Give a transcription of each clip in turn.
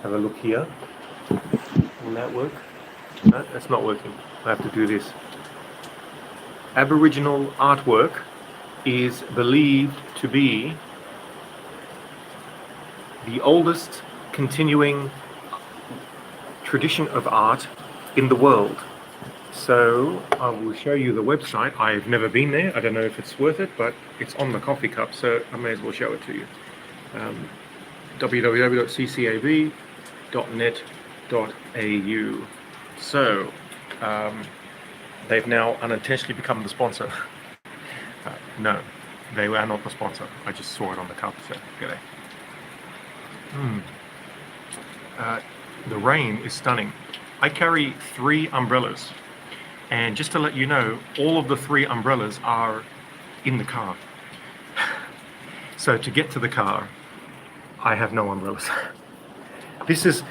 have a look here. Will that work? No, that's not working. I have to do this. Aboriginal artwork is believed to be the oldest continuing tradition of art in the world. So I will show you the website. I've never been there. I don't know if it's worth it, but it's on the coffee cup, so I may as well show it to you. www.ccab.net.au. So they've now unintentionally become the sponsor. No, they are not the sponsor. I just saw it on the cup, so g'day. The rain is stunning. I carry 3 umbrellas, and just to let you know, all of the 3 umbrellas are in the car. So to get to the car, I have no umbrellas. This is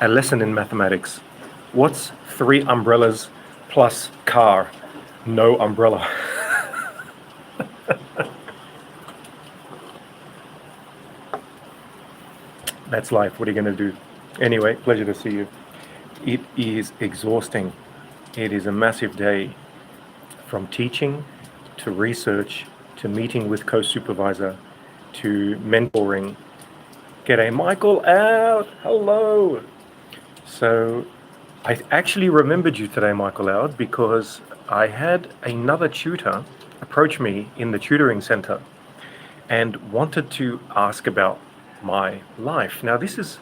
a lesson in mathematics. What's 3 umbrellas plus car? No umbrella. That's life. What are you going to do? Anyway, pleasure to see you. It is exhausting. It is a massive day, from teaching to research to meeting with co-supervisor to mentoring. G'day, Michael out. Hello. So I actually remembered you today, Michael out, because I had another tutor approach me in the tutoring center and wanted to ask about my life. Now, this is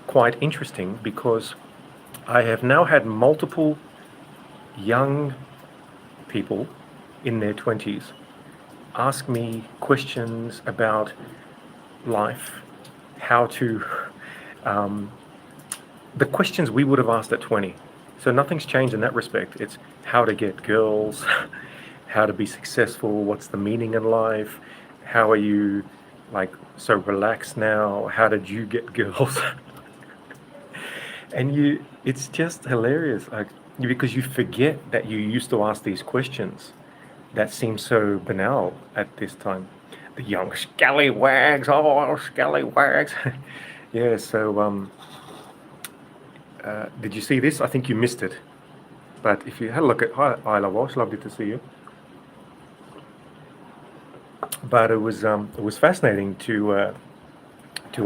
quite interesting because I have now had multiple young people in their 20s ask me questions about life, how to, the questions we would have asked at 20. So nothing's changed in that respect. It's how to get girls, how to be successful, what's the meaning in life, how are you like so relaxed now, how did you get girls? And it's just hilarious, like, because you forget that you used to ask these questions that seem so banal at this time. The young scallywags, oh, scallywags. Yeah, so did you see this? I think you missed it. But if you had a look at, hi Isla Walsh, lovely to see you. But it was fascinating to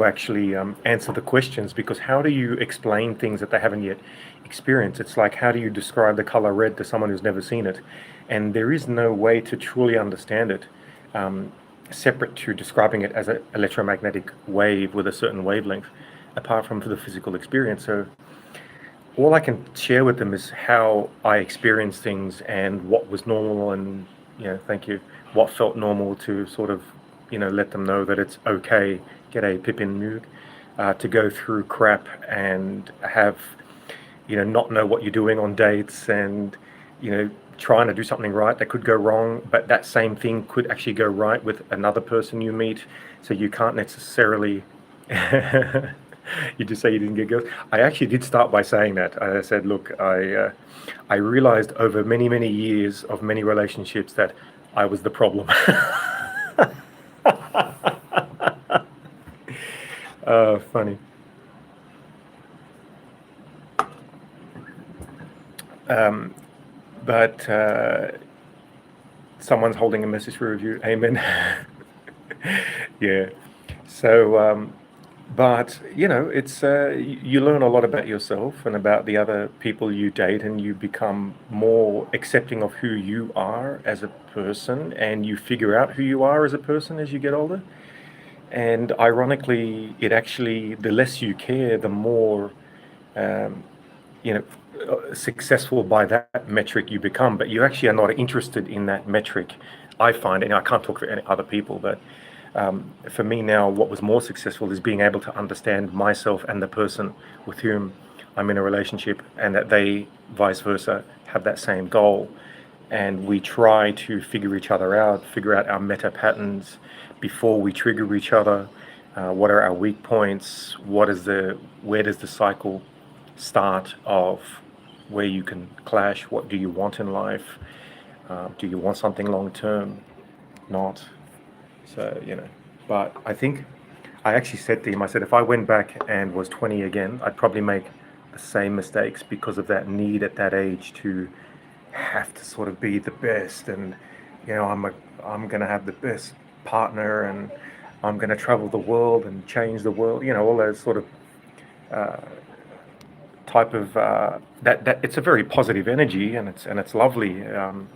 actually answer the questions, because how do you explain things that they haven't yet experienced? It's like, how do you describe the color red to someone who's never seen it? And there is no way to truly understand it separate to describing it as an electromagnetic wave with a certain wavelength, apart from the physical experience. So all I can share with them is how I experience things and what was normal, and thank you, what felt normal, to sort of let them know that it's okay, g'day Pippin Moog, to go through crap and have not know what you're doing on dates, and trying to do something right that could go wrong, but that same thing could actually go right with another person you meet. So you can't necessarily you just say you didn't get girls. I actually did start by saying that. I said, look, I realized over many years of many relationships that I was the problem. Funny. But someone's holding a message for review. Amen. Yeah. So, but it's you learn a lot about yourself and about the other people you date, and you become more accepting of who you are as a person, and you figure out who you are as a person as you get older. And ironically, it actually, the less you care, the more successful by that metric you become. But you actually are not interested in that metric, I find. And I can't talk for any other people, but for me now, what was more successful is being able to understand myself and the person with whom I'm in a relationship, and that they, vice versa, have that same goal. And we try to figure each other out, figure out our meta patterns before we trigger each other. What are our weak points? Where does the cycle start of where you can clash? What do you want in life? Do you want something long term? Not. So, but I think I actually said to him, I said, if I went back and was 20 again, I'd probably make the same mistakes because of that need at that age to have to sort of be the best, and I'm gonna have the best partner, and I'm gonna travel the world and change the world. All those sort of type of that. It's a very positive energy, and it's lovely.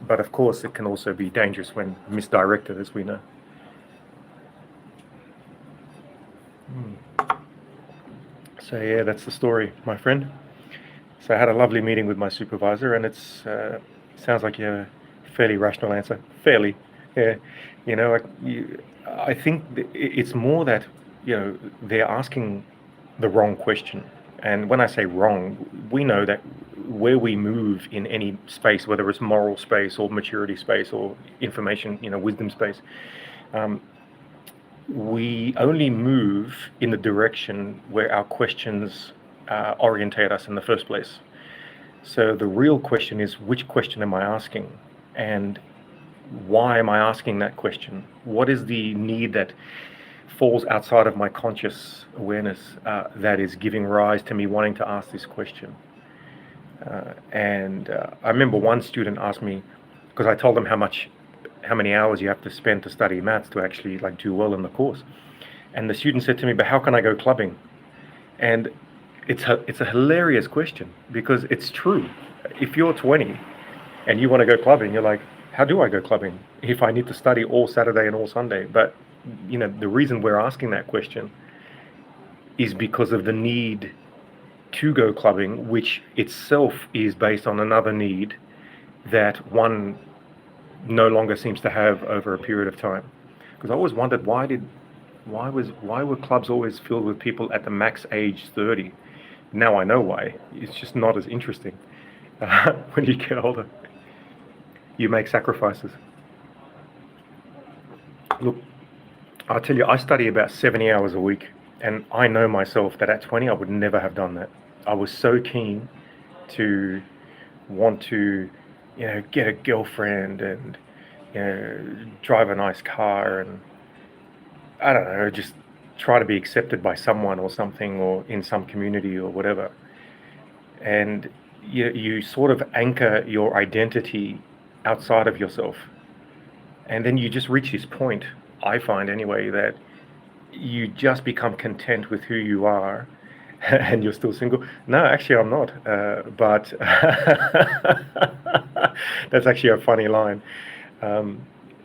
But of course, it can also be dangerous when misdirected, as we know. So yeah, that's the story, my friend. So I had a lovely meeting with my supervisor, and it's sounds like you have a fairly rational answer. Fairly, yeah. I think it's more that they're asking the wrong question. And when I say wrong, we know that where we move in any space, whether it's moral space or maturity space or information, wisdom space, we only move in the direction where our questions orientate us in the first place. So the real question is, which question am I asking? And why am I asking that question? What is the need that falls outside of my conscious awareness that is giving rise to me wanting to ask this question? And I remember one student asked me, because I told them how many hours you have to spend to study maths to actually like do well in the course. And the student said to me, but how can I go clubbing? And it's a hilarious question, because it's true. If you're 20 and you want to go clubbing, you're like, how do I go clubbing if I need to study all Saturday and all Sunday? But the reason we're asking that question is because of the need to go clubbing, which itself is based on another need that one no longer seems to have over a period of time. Because I always wondered, why were clubs always filled with people at the max age 30? Now I know why. It's just not as interesting. When you get older, you make sacrifices. Look, I'll tell you, I study about 70 hours a week, and I know myself that at 20 I would never have done that. I was so keen to want to, get a girlfriend and, drive a nice car, and I don't know, just try to be accepted by someone or something, or in some community or whatever. And you sort of anchor your identity outside of yourself. And then you just reach this point, I find anyway, that you just become content with who you are. And you're still single. No, actually, I'm not. But that's actually a funny line.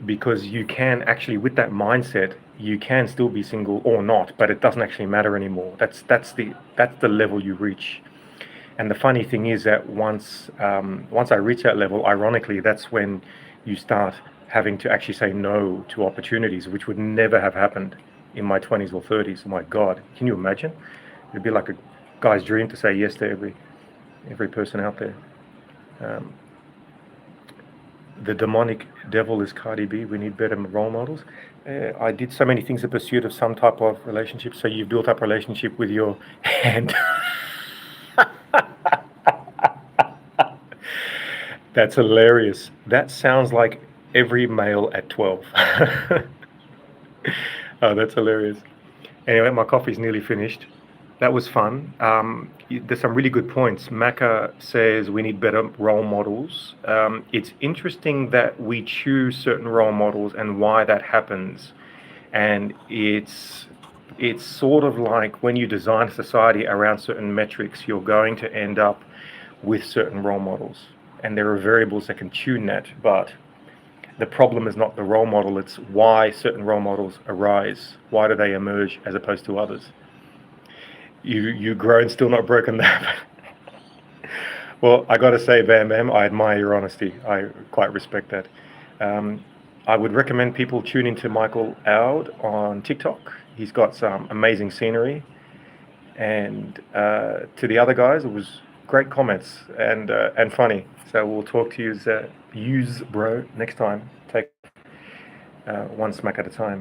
Because you can actually, with that mindset, you can still be single or not, but it doesn't actually matter anymore. That's the level you reach. And the funny thing is that once I reach that level, ironically, that's when you start having to actually say no to opportunities, which would never have happened in my 20s or 30s. Oh my God, can you imagine? It'd be like a guy's dream to say yes to every person out there. The demonic devil is Cardi B. We need better role models. I did so many things in pursuit of some type of relationship. So you've built up a relationship with your hand. That's hilarious. That sounds like every male at 12. Oh, that's hilarious. Anyway, my coffee's nearly finished. That was fun. There's some really good points. Maka says we need better role models. It's interesting that we choose certain role models and why that happens. And it's sort of like when you design a society around certain metrics, you're going to end up with certain role models. And there are variables that can tune that, but the problem is not the role model, it's why certain role models arise. Why do they emerge as opposed to others? You grown, still not broken that. Well, I got to say, Bam Bam, I admire your honesty. I quite respect that. I would recommend people tune into Michael Aud on TikTok. He's got some amazing scenery. And to the other guys, it was great comments and funny. So we'll talk to you, bro, next time. Take one smack at a time.